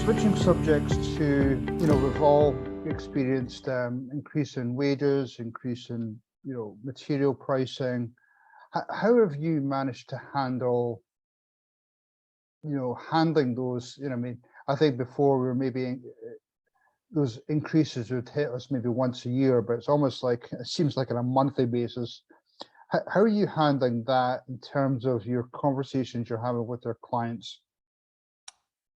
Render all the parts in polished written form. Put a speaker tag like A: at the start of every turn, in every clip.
A: Switching subjects to, we've all experienced increase in wages, increase in, material pricing. How have you managed to handling those? I think before we were maybe those increases would hit us maybe once a year, but it's almost like it seems like on a monthly basis. How are you handling that in terms of your conversations you're having with their clients?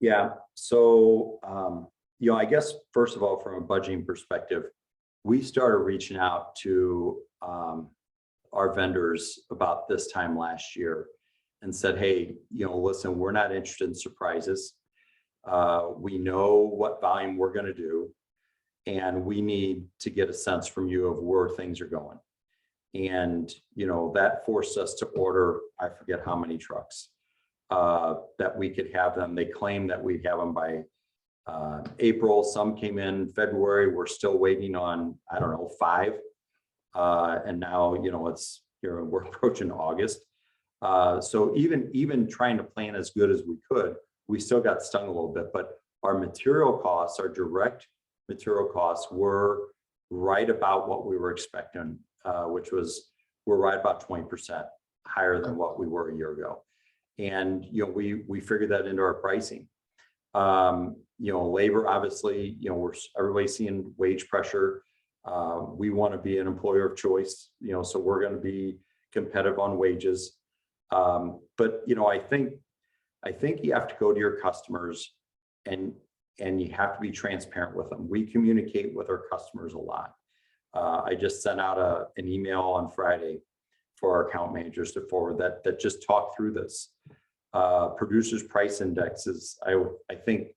B: Yeah. So, I guess, first of all, from a budgeting perspective, we started reaching out to our vendors about this time last year and said, hey, listen, we're not interested in surprises. We know what volume we're going to do, and we need to get a sense from you of where things are going. And, that forced us to order, I forget how many trucks. That we could have them. They claimed that we'd have them by April. Some came in February. We're still waiting on, 5. And now, we're approaching August. So even trying to plan as good as we could, we still got stung a little bit. But our material costs, our direct material costs, were right about what we were expecting, which was we're right about 20% higher than what we were a year ago. And, we figured that into our pricing. Labor, obviously, everybody's seeing wage pressure. We want to be an employer of choice, so we're going to be competitive on wages. But, I think you have to go to your customers and you have to be transparent with them. We communicate with our customers a lot. I just sent out an email on Friday for our account managers to forward that just talk through this. Producers price indexes, I think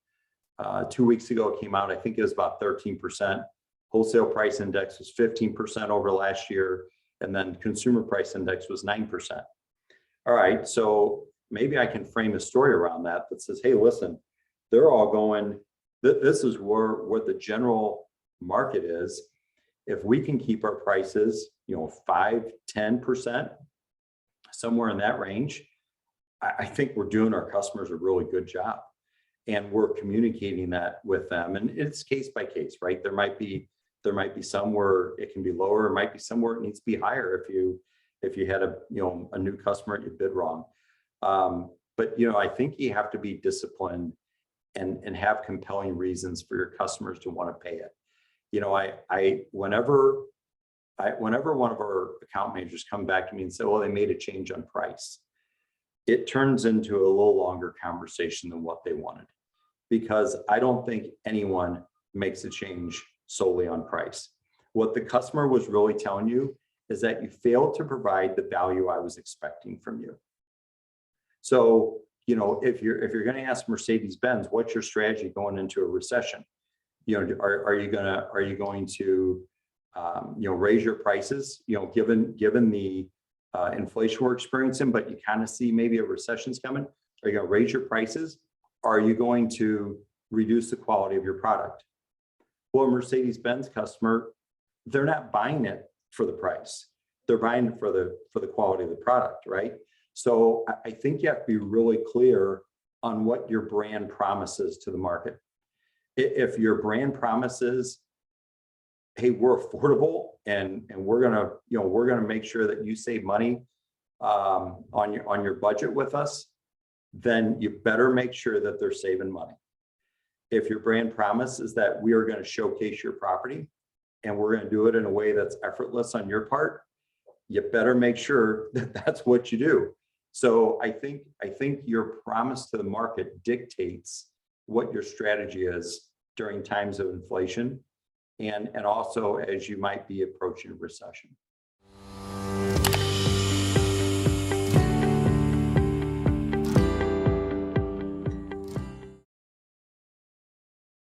B: 2 weeks ago it came out, I think it was about 13%. Wholesale price index was 15% over last year, and then consumer price index was 9%. All right, so maybe I can frame a story around that says, hey, listen, they're all going, this is where the general market is. If we can keep our prices, 5-10%, somewhere in that range, I think we're doing our customers a really good job, and we're communicating that with them. And it's case by case, right? There might be some where it can be lower. It might be somewhere it needs to be higher if you had a new customer and you bid wrong. But I think you have to be disciplined and have compelling reasons for your customers to want to pay it. Whenever one of our account managers come back to me and say, well, they made a change on price, it turns into a little longer conversation than what they wanted, because I don't think anyone makes a change solely on price. What the customer was really telling you is that you failed to provide the value I was expecting from you. So, if you're going to ask Mercedes-Benz, what's your strategy going into a recession? Are you going to raise your prices, given the inflation we're experiencing, but you kind of see maybe a recession's coming? Are you going to raise your prices? Are you going to reduce the quality of your product? Well, a Mercedes-Benz customer, they're not buying it for the price. They're buying it for the quality of the product, right? So I think you have to be really clear on what your brand promises to the market. If your brand promises, hey, we're affordable and we're gonna make sure that you save money on your budget with us, then you better make sure that they're saving money. If your brand promise is that we are going to showcase your property and we're going to do it in a way that's effortless on your part, you better make sure that that's what you do. So I think your promise to the market dictates what your strategy is during times of inflation, and also as you might be approaching a recession.